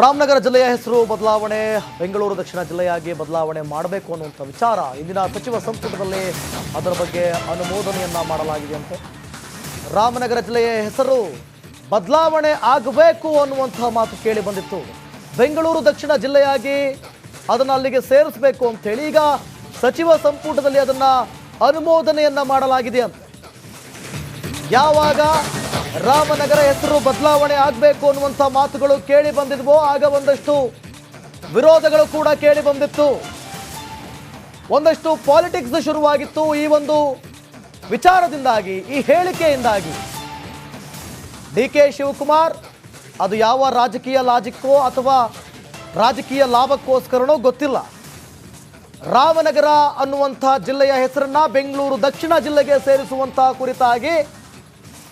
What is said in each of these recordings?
ರಾಮನಗರ ಜಿಲ್ಲೆಯ ಹೆಸರು ಬದಲಾವಣೆ ಬೆಂಗಳೂರು ದಕ್ಷಿಣ ಜಿಲ್ಲೆಯಾಗಿ ಬದಲಾವಣೆ ಮಾಡಬೇಕು ಅನ್ನುವಂಥ ವಿಚಾರ ಇಂದಿನ ಸಚಿವ ಸಂಪುಟದಲ್ಲಿ ಅದರ ಬಗ್ಗೆ ಅನುಮೋದನೆಯನ್ನ ಮಾಡಲಾಗಿದೆಯಂತೆ. ರಾಮನಗರ ಜಿಲ್ಲೆಯ ಹೆಸರು ಬದಲಾವಣೆ ಆಗಬೇಕು ಅನ್ನುವಂಥ ಮಾತು ಕೇಳಿ ಬಂದಿತ್ತು. ಬೆಂಗಳೂರು ದಕ್ಷಿಣ ಜಿಲ್ಲೆಯಾಗಿ ಅದನ್ನು ಅಲ್ಲಿಗೆ ಸೇರಿಸಬೇಕು ಅಂತ ಹೇಳಿ ಈಗ ಸಚಿವ ಸಂಪುಟದಲ್ಲಿ ಅದನ್ನ ಅನುಮೋದನೆಯನ್ನ ಮಾಡಲಾಗಿದೆಯಂತೆ. ಯಾವಾಗ ರಾಮನಗರ ಹೆಸರು ಬದಲಾವಣೆ ಆಗಬೇಕು ಅನ್ನುವಂಥ ಮಾತುಗಳು ಕೇಳಿ ಬಂದಿದ್ವೋ ಆಗ ಒಂದಷ್ಟು ವಿರೋಧಗಳು ಕೂಡ ಕೇಳಿ ಬಂದಿತ್ತು, ಒಂದಷ್ಟು ಪಾಲಿಟಿಕ್ಸ್ ಶುರುವಾಗಿತ್ತು. ಈ ಒಂದು ವಿಚಾರದಿಂದಾಗಿ, ಈ ಹೇಳಿಕೆಯಿಂದಾಗಿ ಡಿ.ಕೆ. ಶಿವಕುಮಾರ್ ಅದು ಯಾವ ರಾಜಕೀಯ ಲಾಜಿಕ್ಕೋ ಅಥವಾ ರಾಜಕೀಯ ಲಾಭಕ್ಕೋಸ್ಕರನೋ ಗೊತ್ತಿಲ್ಲ, ರಾಮನಗರ ಅನ್ನುವಂಥ ಜಿಲ್ಲೆಯ ಹೆಸರನ್ನ ಬೆಂಗಳೂರು ದಕ್ಷಿಣ ಜಿಲ್ಲೆಗೆ ಸೇರಿಸುವಂಥ ಕುರಿತಾಗಿ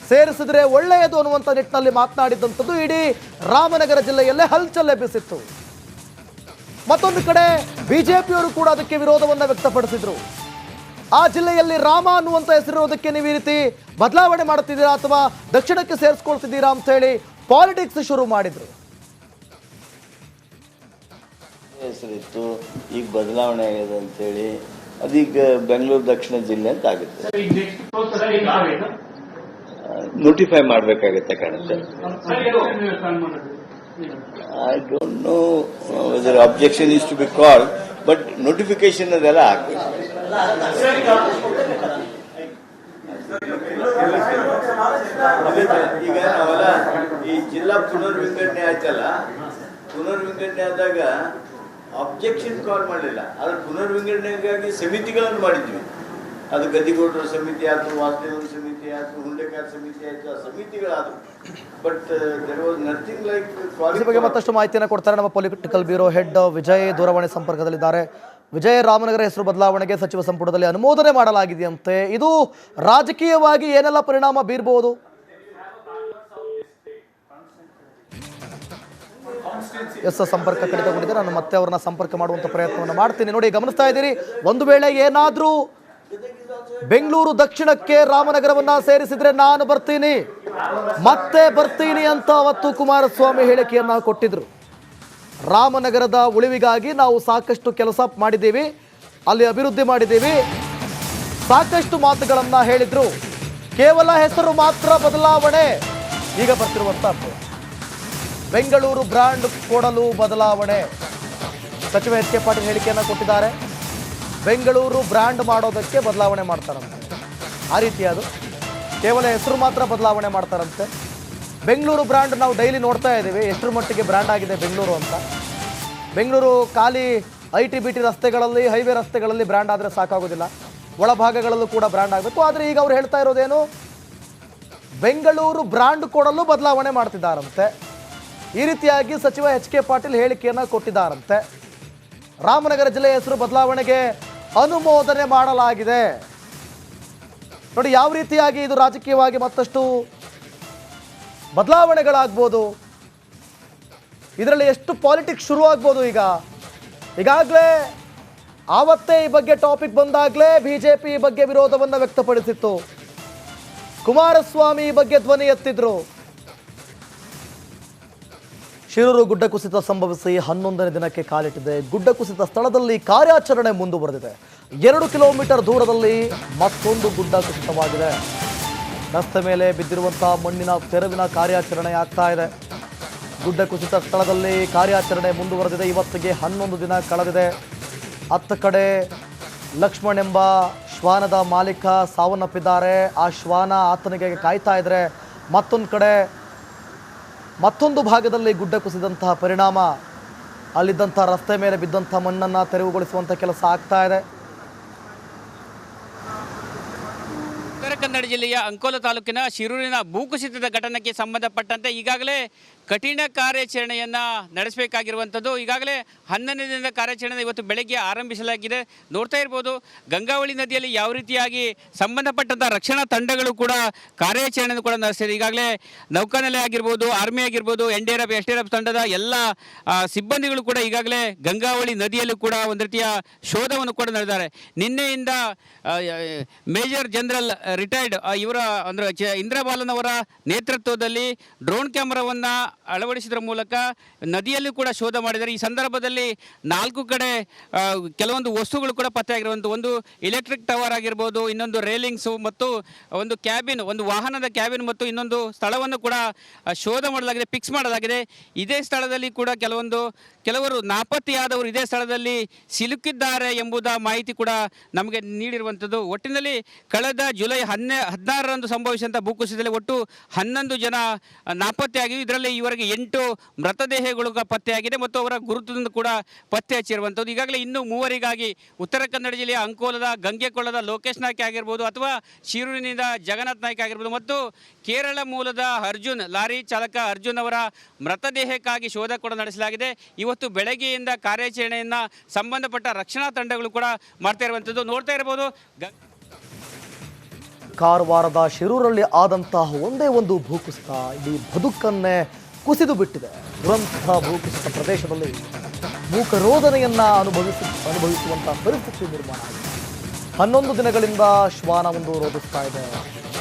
ಸೇರಿಸಿದ್ರೆ ಒಳ್ಳೆಯದು ಅನ್ನುವಂಥ ನಿಟ್ಟಿನಲ್ಲಿ ಮಾತನಾಡಿದಂಥದ್ದು ಇಡೀ ರಾಮನಗರ ಜಿಲ್ಲೆಯಲ್ಲೇ ಹಲ್ಚಲ್ ಎಬ್ಬಿಸಿತ್ತು. ಮತ್ತೊಂದು ಕಡೆ ಬಿಜೆಪಿಯವರು ಕೂಡ ಅದಕ್ಕೆ ವಿರೋಧವನ್ನು ವ್ಯಕ್ತಪಡಿಸಿದ್ರು. ಆ ಜಿಲ್ಲೆಯಲ್ಲಿ ರಾಮ ಅನ್ನುವಂಥ ಹೆಸರಿರೋದಕ್ಕೆ ನೀವು ಈ ರೀತಿ ಬದಲಾವಣೆ ಮಾಡುತ್ತಿದ್ದೀರಾ ಅಥವಾ ದಕ್ಷಿಣಕ್ಕೆ ಸೇರಿಸ್ಕೊಳ್ತಿದ್ದೀರಾ ಅಂತ ಹೇಳಿ ಪಾಲಿಟಿಕ್ಸ್ ಶುರು ಮಾಡಿದ್ರು. ಹೆಸರಿತ್ತು, ಈಗ ಬದಲಾವಣೆ ಆಗಿದೆ ಅಂತೇಳಿ ಅದೀಗ ಬೆಂಗಳೂರು ದಕ್ಷಿಣ ಜಿಲ್ಲೆ ಅಂತ ಆಗುತ್ತೆ. ನೋಟಿಫೈ ಮಾಡಬೇಕಾಗುತ್ತೆ ಕಾಣುತ್ತೆ. I don't know whether objection is to be called, but notification ಅದೆಲ್ಲ ಆಗ್ಬೇಕು. ಈಗ ನಾವೆಲ್ಲ ಈ ಜಿಲ್ಲಾ ಪುನರ್ವಿಂಗಡಣೆ ಆಯ್ತಲ್ಲ, ಪುನರ್ವಿಂಗಡಣೆ ಆದಾಗ ಅಬ್ಜೆಕ್ಷನ್ ಕಾಲ್ ಮಾಡಲಿಲ್ಲ, ಆದ್ರೆ ಪುನರ್ವಿಂಗಡಣೆಗಾಗಿ ಸಮಿತಿಗಳನ್ನು ಮಾಡಿದ್ವಿ. ಅದು ಗದ್ದಿಗೌಡರ ಸಮಿತಿ ಆಯ್ತು, ವಾಸುದೇವರ ಸಮಿತಿ ಆಯ್ತು, ಹುಂಡೆಕಾರ ಸಮಿತಿ ಆಯ್ತು, ಆ ಸಮಿತಿಗಳಾದವು. But there was nothing like. ಈ ಬಗ್ಗೆ ಮತ್ತಷ್ಟು ಮಾಹಿತಿಯನ್ನು ಕೊಡ್ತಾರೆ ನಮ್ಮ ಪೊಲಿಟಿಕಲ್ ಬ್ಯೂರೋ ಹೆಡ್ ವಿಜಯ್ ದೂರವಾಣಿ ಸಂಪರ್ಕದಲ್ಲಿದ್ದಾರೆ. ವಿಜಯ್, ರಾಮನಗರ ಹೆಸರು ಬದಲಾವಣೆಗೆ ಸಚಿವ ಸಂಪುಟದಲ್ಲಿ ಅನುಮೋದನೆ ಮಾಡಲಾಗಿದೆಯಂತೆ. ಇದು ರಾಜಕೀಯವಾಗಿ ಏನೆಲ್ಲ ಪರಿಣಾಮ ಬೀರಬಹುದು? ಸಂಪರ್ಕ ಕಡಿತಗೊಂಡಿದೆ. ನಾನು ಮತ್ತೆ ಅವ್ರನ್ನ ಸಂಪರ್ಕ ಮಾಡುವಂಥ ಪ್ರಯತ್ನವನ್ನು ಮಾಡ್ತೀನಿ. ನೋಡಿ, ಗಮನಿಸ್ತಾ ಇದ್ದೀರಿ, ಒಂದು ವೇಳೆ ಏನಾದರೂ ಬೆಂಗಳೂರು ದಕ್ಷಿಣಕ್ಕೆ ರಾಮನಗರವನ್ನ ಸೇರಿಸಿದ್ರೆ ನಾನು ಬರ್ತೀನಿ, ಮತ್ತೆ ಬರ್ತೀನಿ ಅಂತ ಅವತ್ತು ಕುಮಾರಸ್ವಾಮಿ ಹೇಳಿಕೆಯನ್ನ ಕೊಟ್ಟಿದ್ರು. ರಾಮನಗರದ ಉಳಿವಿಗಾಗಿ ನಾವು ಸಾಕಷ್ಟು ಕೆಲಸ ಮಾಡಿದ್ದೀವಿ, ಅಲ್ಲಿ ಅಭಿವೃದ್ಧಿ ಮಾಡಿದ್ದೀವಿ, ಸಾಕಷ್ಟು ಮಾತುಗಳನ್ನ ಹೇಳಿದ್ರು. ಕೇವಲ ಹೆಸರು ಮಾತ್ರ ಬದಲಾವಣೆ. ಈಗ ಬರ್ತಿರುವಂತ ಬೆಂಗಳೂರು ಬ್ರ್ಯಾಂಡ್ ಕೊಡಲು ಬದಲಾವಣೆ. ಸಚಿವ ಎಚ್ ಕೆ ಪಾಟೀಲ್ ಹೇಳಿಕೆಯನ್ನು ಕೊಟ್ಟಿದ್ದಾರೆ. ಬೆಂಗಳೂರು ಬ್ರ್ಯಾಂಡ್ ಮಾಡೋದಕ್ಕೆ ಬದಲಾವಣೆ ಮಾಡ್ತಾರಂತೆ. ಆ ರೀತಿ ಅದು ಕೇವಲ ಹೆಸರು ಮಾತ್ರ ಬದಲಾವಣೆ ಮಾಡ್ತಾರಂತೆ. ಬೆಂಗಳೂರು ಬ್ರ್ಯಾಂಡ್ ನಾವು ಡೈಲಿ ನೋಡ್ತಾ ಇದ್ದೀವಿ, ಎಷ್ಟರ ಮಟ್ಟಿಗೆ ಬ್ರ್ಯಾಂಡ್ ಆಗಿದೆ ಬೆಂಗಳೂರು ಅಂತ. ಬೆಂಗಳೂರು ಖಾಲಿ ITBT ರಸ್ತೆಗಳಲ್ಲಿ, ಹೈವೇ ರಸ್ತೆಗಳಲ್ಲಿ ಬ್ರ್ಯಾಂಡ್ ಆದರೆ ಸಾಕಾಗೋದಿಲ್ಲ, ಒಳಭಾಗಗಳಲ್ಲೂ ಕೂಡ ಬ್ರ್ಯಾಂಡ್ ಆಗಬೇಕು. ಆದರೆ ಈಗ ಅವ್ರು ಹೇಳ್ತಾ ಇರೋದೇನು, ಬೆಂಗಳೂರು ಬ್ರ್ಯಾಂಡ್ ಕೊಡಲು ಬದಲಾವಣೆ ಮಾಡ್ತಿದ್ದಾರಂತೆ. ಈ ರೀತಿಯಾಗಿ ಸಚಿವ ಎಚ್ ಕೆ ಪಾಟೀಲ್ ಹೇಳಿಕೆಯನ್ನು ಕೊಟ್ಟಿದ್ದಾರಂತೆ. ರಾಮನಗರ ಜಿಲ್ಲೆಯ ಹೆಸರು ಬದಲಾವಣೆಗೆ ಅನುಮೋದನೆ ಮಾಡಲಾಗಿದೆ. ನೋಡಿ ಯಾವ ರೀತಿಯಾಗಿ ಇದು ರಾಜಕೀಯವಾಗಿ ಮತ್ತಷ್ಟು ಬದಲಾವಣೆಗಳಾಗ್ಬೋದು, ಇದರಲ್ಲಿ ಎಷ್ಟು ಪಾಲಿಟಿಕ್ಸ್ ಶುರು ಆಗ್ಬೋದು. ಈಗಾಗಲೇ ಆವತ್ತೇ ಈ ಬಗ್ಗೆ ಟಾಪಿಕ್ ಬಂದಾಗಲೇ ಬಿಜೆಪಿ ಈ ಬಗ್ಗೆ ವಿರೋಧವನ್ನು ವ್ಯಕ್ತಪಡಿಸಿತ್ತು. ಕುಮಾರಸ್ವಾಮಿ ಈ ಬಗ್ಗೆ ಧ್ವನಿ ಎತ್ತಿದ್ರು. ಶಿರೂರು ಗುಡ್ಡ ಕುಸಿತ ಸಂಭವಿಸಿ 11ನೇ ದಿನಕ್ಕೆ ಕಾಲಿಟ್ಟಿದೆ. ಗುಡ್ಡ ಕುಸಿತ ಸ್ಥಳದಲ್ಲಿ ಕಾರ್ಯಾಚರಣೆ ಮುಂದುವರೆದಿದೆ. 2 ಕಿಲೋಮೀಟರ್ ದೂರದಲ್ಲಿ ಮತ್ತೊಂದು ಗುಡ್ಡ ಕುಸಿತವಾಗಿದೆ. ರಸ್ತೆ ಮೇಲೆ ಬಿದ್ದಿರುವಂತಹ ಮಣ್ಣಿನ ತೆರವಿನ ಕಾರ್ಯಾಚರಣೆ ಆಗ್ತಾ ಇದೆ. ಗುಡ್ಡ ಕುಸಿತ ಸ್ಥಳದಲ್ಲಿ ಕಾರ್ಯಾಚರಣೆ ಮುಂದುವರೆದಿದೆ. ಇವತ್ತಿಗೆ 11 ದಿನ ಕಳೆದಿದೆ. ಅತ್ತ ಕಡೆ ಲಕ್ಷ್ಮಣ್ ಎಂಬ ಶ್ವಾನದ ಮಾಲೀಕ ಸಾವನ್ನಪ್ಪಿದ್ದಾರೆ. ಆ ಶ್ವಾನ ಆತನಿಗೆ ಕಾಯ್ತಾ ಇದ್ರೆ, ಮತ್ತೊಂದು ಕಡೆ ಮತ್ತೊಂದು ಭಾಗದಲ್ಲಿ ಗುಡ್ಡ ಕುಸಿದಂತಹ ಪರಿಣಾಮ ಅಲ್ಲಿದ್ದಂಥ ರಸ್ತೆ ಮೇಲೆ ಬಿದ್ದಂಥ ಮಣ್ಣನ್ನು ತೆರವುಗೊಳಿಸುವಂಥ ಕೆಲಸ ಆಗ್ತಾ ಇದೆ. ಉತ್ತರ ಕನ್ನಡ ಜಿಲ್ಲೆಯ ಅಂಕೋಲ ತಾಲೂಕಿನ ಶಿರೂರಿನ ಭೂಕುಸಿತದ ಘಟನೆಗೆ ಸಂಬಂಧಪಟ್ಟಂತೆ ಈಗಾಗಲೇ ಕಠಿಣ ಕಾರ್ಯಾಚರಣೆಯನ್ನು ನಡೆಸಬೇಕಾಗಿರುವಂಥದ್ದು. ಈಗಾಗಲೇ 11ನೇ ದಿನದ ಕಾರ್ಯಾಚರಣೆ ಇವತ್ತು ಬೆಳಗ್ಗೆ ಆರಂಭಿಸಲಾಗಿದೆ. ನೋಡ್ತಾ ಇರ್ಬೋದು, ಗಂಗಾವಳಿ ನದಿಯಲ್ಲಿ ಯಾವ ರೀತಿಯಾಗಿ ಸಂಬಂಧಪಟ್ಟಂಥ ರಕ್ಷಣಾ ತಂಡಗಳು ಕೂಡ ಕಾರ್ಯಾಚರಣೆಯನ್ನು ಕೂಡ ನಡೆಸ್ತಿದೆ. ಈಗಾಗಲೇ ನೌಕಾನೆಲೆ ಆಗಿರ್ಬೋದು, ಆರ್ಮಿ ಆಗಿರ್ಬೋದು, ಎಸ್ಡಿಆರ್ಎಫ್ ತಂಡದ ಎಲ್ಲ ಸಿಬ್ಬಂದಿಗಳು ಕೂಡ ಈಗಾಗಲೇ ಗಂಗಾವಳಿ ನದಿಯಲ್ಲೂ ಕೂಡ ಒಂದು ರೀತಿಯ ಶೋಧವನ್ನು ಕೂಡ ನಡೆದಿದ್ದಾರೆ. ನಿನ್ನೆಯಿಂದ ಮೇಜರ್ ಜನರಲ್ ರಿಟೈರ್ಡ್ ಇವರ ಅಂದರೆ ಇಂದ್ರಬಾಲನ್ ಅವರ ನೇತೃತ್ವದಲ್ಲಿ ಡ್ರೋನ್ ಕ್ಯಾಮರಾವನ್ನು ಅಳವಡಿಸಿದ್ರ ಮೂಲಕ ನದಿಯಲ್ಲೂ ಕೂಡ ಶೋಧ ಮಾಡಿದ್ದಾರೆ. ಈ ಸಂದರ್ಭದಲ್ಲಿ 4 ಕಡೆ ಕೆಲವೊಂದು ವಸ್ತುಗಳು ಕೂಡ ಪತ್ತೆಯಾಗಿರುವಂಥ ಒಂದು ಎಲೆಕ್ಟ್ರಿಕ್ ಟವರ್ ಆಗಿರ್ಬೋದು, ಇನ್ನೊಂದು ರೇಲಿಂಗ್ಸು ಮತ್ತು ಒಂದು ಕ್ಯಾಬಿನ್, ಒಂದು ವಾಹನದ ಕ್ಯಾಬಿನ್ ಮತ್ತು ಇನ್ನೊಂದು ಸ್ಥಳವನ್ನು ಕೂಡ ಶೋಧ ಮಾಡಲಾಗಿದೆ, ಫಿಕ್ಸ್ ಮಾಡಲಾಗಿದೆ. ಇದೇ ಸ್ಥಳದಲ್ಲಿ ಕೂಡ ಕೆಲವರು ನಾಪತ್ತೆಯಾದವರು ಇದೇ ಸ್ಥಳದಲ್ಲಿ ಸಿಲುಕಿದ್ದಾರೆ ಎಂಬುದ ಮಾಹಿತಿ ಕೂಡ ನಮಗೆ ನೀಡಿರುವಂಥದ್ದು. ಒಟ್ಟಿನಲ್ಲಿ ಕಳೆದ ಜುಲೈ 16ರಂದು ಸಂಭವಿಸಿದಂಥ ಭೂಕುಸಿತದಲ್ಲಿ ಒಟ್ಟು 11 ಜನ ನಾಪತ್ತೆಯಾಗಿವೆ. ಇದರಲ್ಲಿ ಇವರಿಗೆ 8 ಮೃತದೇಹಗಳು ಪತ್ತೆಯಾಗಿದೆ ಮತ್ತು ಅವರ ಗುರುತನ್ನು ಕೂಡ ಪತ್ತೆ ಹಚ್ಚಿರುವಂಥದ್ದು. ಈಗಾಗಲೇ ಇನ್ನೂ 3ವರಿಗಾಗಿ ಉತ್ತರ ಕನ್ನಡ ಜಿಲ್ಲೆಯ ಅಂಕೋಲದ ಗಂಗೆಕೊಳ್ಳದ ಲೋಕೇಶ್ ನಾಯ್ಕ ಆಗಿರ್ಬೋದು ಅಥವಾ ಶಿರೂರಿನಿಂದ ಜಗನ್ನಾಥ್ ನಾಯ್ಕ ಆಗಿರ್ಬೋದು ಮತ್ತು ಕೇರಳ ಮೂಲದ ಅರ್ಜುನ್, ಲಾರಿ ಚಾಲಕ ಅರ್ಜುನ್ ಅವರ ಮೃತದೇಹಕ್ಕಾಗಿ ಶೋಧ ಕೂಡ ನಡೆಸಲಾಗಿದೆ. ಇವತ್ತು ಬೆಳಗ್ಗೆಯಿಂದ ಕಾರ್ಯಾಚರಣೆಯನ್ನು ಸಂಬಂಧಪಟ್ಟ ರಕ್ಷಣಾ ತಂಡಗಳು ಕೂಡ ಮಾಡ್ತಾ ಇರುವಂಥದ್ದು ನೋಡ್ತಾ ಇರಬಹುದು. ಕಾರವಾರದ ಶಿರೂರಲ್ಲಿ ಆದಂತಹ ಒಂದೇ ಒಂದು ಭೂಕುಸಿತ ಇಡೀ ಬದುಕನ್ನೇ ಕುಸಿದು ಬಿಟ್ಟಿದೆ. ದುರಂತ ಭೂಕುಸಿತ ಪ್ರದೇಶದಲ್ಲಿ ಮೂಕರೋಧನೆಯನ್ನ ಅನುಭವಿಸುವಂತಹ ಪರಿಸ್ಥಿತಿ ನಿರ್ಮಾಣ ಆಗಿದೆ. 11 ದಿನಗಳಿಂದ ಶ್ವಾನ ಒಂದು ರೋಧಿಸ್ತಾ ಇದೆ.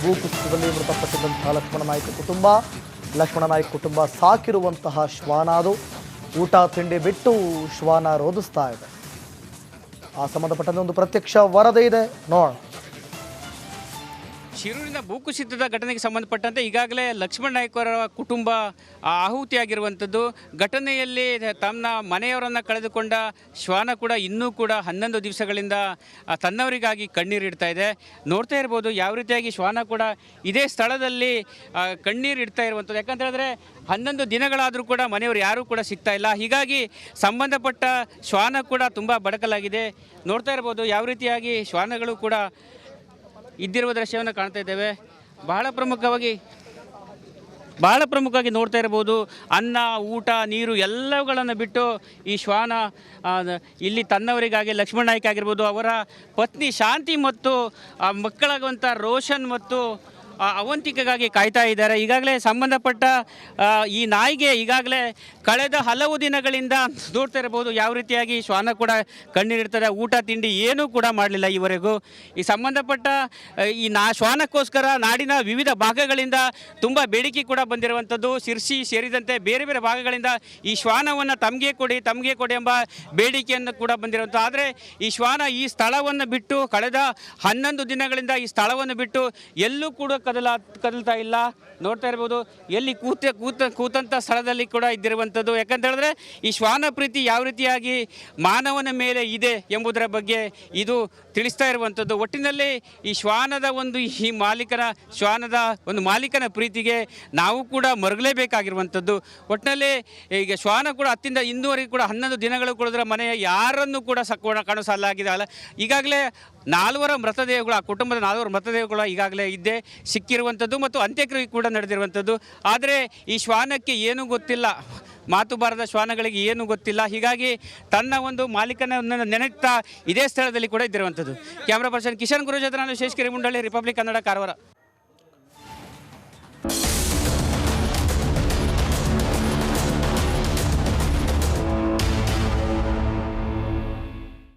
ಭೂಕುಸಿತದಲ್ಲಿ ಮೃತಪಟ್ಟಿದ್ದಂತಹ ಲಕ್ಷ್ಮಣ ನಾಯ್ಕ ಕುಟುಂಬ ಸಾಕಿರುವಂತಹ ಶ್ವಾನ ಅದು. ಊಟ ತಿಂಡಿ ಬಿಟ್ಟು ಶ್ವಾನ ರೋಧಿಸ್ತಾ ಇದೆ. ಆ ಸಂಬಂಧಪಟ್ಟಂತೆ ಒಂದು ಪ್ರತ್ಯಕ್ಷ ವರದಿ ಇದೆ, ನೋಡೋಣ. ಶಿರೂರಿನ ಭೂಕುಸಿತದ ಘಟನೆಗೆ ಸಂಬಂಧಪಟ್ಟಂತೆ ಈಗಾಗಲೇ ಲಕ್ಷ್ಮಣ ನಾಯ್ಕ ಅವರ ಕುಟುಂಬ ಆಹುತಿಯಾಗಿರುವಂಥದ್ದು. ಘಟನೆಯಲ್ಲಿ ತನ್ನ ಮನೆಯವರನ್ನು ಕಳೆದುಕೊಂಡ ಶ್ವಾನ ಕೂಡ ಇನ್ನೂ ಕೂಡ 11 ದಿವಸಗಳಿಂದ ತನ್ನವರಿಗಾಗಿ ಕಣ್ಣೀರಿಡ್ತಾ ಇದೆ. ನೋಡ್ತಾ ಇರ್ಬೋದು ಯಾವ ರೀತಿಯಾಗಿ ಶ್ವಾನ ಕೂಡ ಇದೇ ಸ್ಥಳದಲ್ಲಿ ಕಣ್ಣೀರಿಡ್ತಾ ಇರುವಂಥದ್ದು. ಯಾಕಂತ ಹೇಳಿದ್ರೆ 11 ದಿನಗಳಾದರೂ ಕೂಡ ಮನೆಯವರು ಯಾರೂ ಕೂಡ ಸಿಗ್ತಾ ಇಲ್ಲ. ಹೀಗಾಗಿ ಸಂಬಂಧಪಟ್ಟ ಶ್ವಾನ ಕೂಡ ತುಂಬ ಬಡಕಲಾಗಿದೆ. ನೋಡ್ತಾ ಇರ್ಬೋದು ಯಾವ ರೀತಿಯಾಗಿ ಶ್ವಾನಗಳು ಕೂಡ ಇದ್ದಿರುವ ದೃಶ್ಯವನ್ನು ಕಾಣ್ತಾ ಇದ್ದೇವೆ. ಬಹಳ ಪ್ರಮುಖವಾಗಿ ನೋಡ್ತಾ ಇರ್ಬೋದು ಅನ್ನ, ಊಟ, ನೀರು ಎಲ್ಲವುಗಳನ್ನು ಬಿಟ್ಟು ಈ ಶ್ವಾನ ಇಲ್ಲಿ ತನ್ನವರಿಗಾಗಿ ಲಕ್ಷ್ಮಣ ನಾಯ್ಕ ಆಗಿರ್ಬೋದು, ಅವರ ಪತ್ನಿ ಶಾಂತಿ ಮತ್ತು ಮಕ್ಕಳಾಗುವಂಥ ರೋಷನ್ ಮತ್ತು ಅವಂತಿಕೆಗಾಗಿ ಕಾಯ್ತಾ ಇದ್ದಾರೆ. ಈಗಾಗಲೇ ಸಂಬಂಧಪಟ್ಟ ಈ ನಾಯಿಗೆ ಈಗಾಗಲೇ ಕಳೆದ ಹಲವು ದಿನಗಳಿಂದ ನೋಡ್ತಾ ಇರ್ಬೋದು ಯಾವ ರೀತಿಯಾಗಿ ಶ್ವಾನ ಕೂಡ ಕಣ್ಣೀರಿಡ್ತಾರೆ. ಊಟ ತಿಂಡಿ ಏನೂ ಕೂಡ ಮಾಡಲಿಲ್ಲ ಈವರೆಗೂ. ಈ ಸಂಬಂಧಪಟ್ಟ ಈ ಶ್ವಾನಕ್ಕೋಸ್ಕರ ನಾಡಿನ ವಿವಿಧ ಭಾಗಗಳಿಂದ ತುಂಬ ಬೇಡಿಕೆ ಕೂಡ ಬಂದಿರುವಂಥದ್ದು. ಶಿರ್ಸಿ ಸೇರಿದಂತೆ ಬೇರೆ ಬೇರೆ ಭಾಗಗಳಿಂದ ಈ ಶ್ವಾನವನ್ನು ತಮಗೆ ಕೊಡಿ ಎಂಬ ಬೇಡಿಕೆಯನ್ನು ಕೂಡ ಬಂದಿರುವಂಥದ್ದು. ಆದರೆ ಈ ಶ್ವಾನ ಈ ಸ್ಥಳವನ್ನು ಬಿಟ್ಟು ಕಳೆದ 11 ದಿನಗಳಿಂದ ಈ ಸ್ಥಳವನ್ನು ಬಿಟ್ಟು ಎಲ್ಲೂ ಕೂಡ ಕದಲ್ತಾ ಇಲ್ಲ. ನೋಡ್ತಾ ಇರ್ಬೋದು ಎಲ್ಲಿ ಕೂತಂಥ ಸ್ಥಳದಲ್ಲಿ ಕೂಡ ಇದ್ದಿರುವಂಥದ್ದು. ಯಾಕಂತ ಹೇಳಿದ್ರೆ ಈ ಶ್ವಾನ ಪ್ರೀತಿ ಯಾವ ರೀತಿಯಾಗಿ ಮಾನವನ ಮೇಲೆ ಇದೆ ಎಂಬುದರ ಬಗ್ಗೆ ಇದು ತಿಳಿಸ್ತಾ ಇರುವಂಥದ್ದು. ಒಟ್ಟಿನಲ್ಲಿ ಈ ಶ್ವಾನದ ಮಾಲೀಕನ ಪ್ರೀತಿಗೆ ನಾವು ಕೂಡ ಮರಗಲೇಬೇಕಾಗಿರುವಂಥದ್ದು. ಒಟ್ಟಿನಲ್ಲಿ ಈಗ ಶ್ವಾನ ಕೂಡ ಇನ್ನೂವರೆಗೂ ಕೂಡ 11 ದಿನಗಳು ಕುಳಿದ್ರೆ ಮನೆಯ ಯಾರನ್ನು ಕೂಡ ಕಾಣಿಸಲಾಗಿದೆ ಅಲ್ಲ. ಈಗಾಗಲೇ 4 ಮೃತದೇಹಗಳು, ಆ ಕುಟುಂಬದ 4 ಮೃತದೇಹಗಳು ಈಗಾಗಲೇ ಇದ್ದೇ ಸಿಕ್ಕಿರುವಂಥದ್ದು ಮತ್ತು ಅಂತ್ಯಕ್ರಿಯೆ ಕೂಡ ನಡೆದಿರುವಂಥದ್ದು. ಆದರೆ ಈ ಶ್ವಾನಕ್ಕೆ ಏನೂ ಗೊತ್ತಿಲ್ಲ, ಮಾತು ಬಾರದ ಶ್ವಾನಗಳಿಗೆ ಏನೂ ಗೊತ್ತಿಲ್ಲ. ಹೀಗಾಗಿ ತನ್ನ ಒಂದು ಮಾಲೀಕನನ್ನು ನೆನೆಯುತ್ತಾ ಇದೇ ಸ್ಥಳದಲ್ಲಿ ಕೂಡ ಇದ್ದಿರುವಂಥದ್ದು. ಕ್ಯಾಮ್ರಾ ಪರ್ಸನ್ ಕಿಶನ್ ಗುರು ಜೊತೆ ನಾನು ಶೇಷಗಿರಿ ಮುಂಡಳ್ಳಿ, ರಿಪಬ್ಲಿಕ್ ಕನ್ನಡ, ಕಾರವಾರ.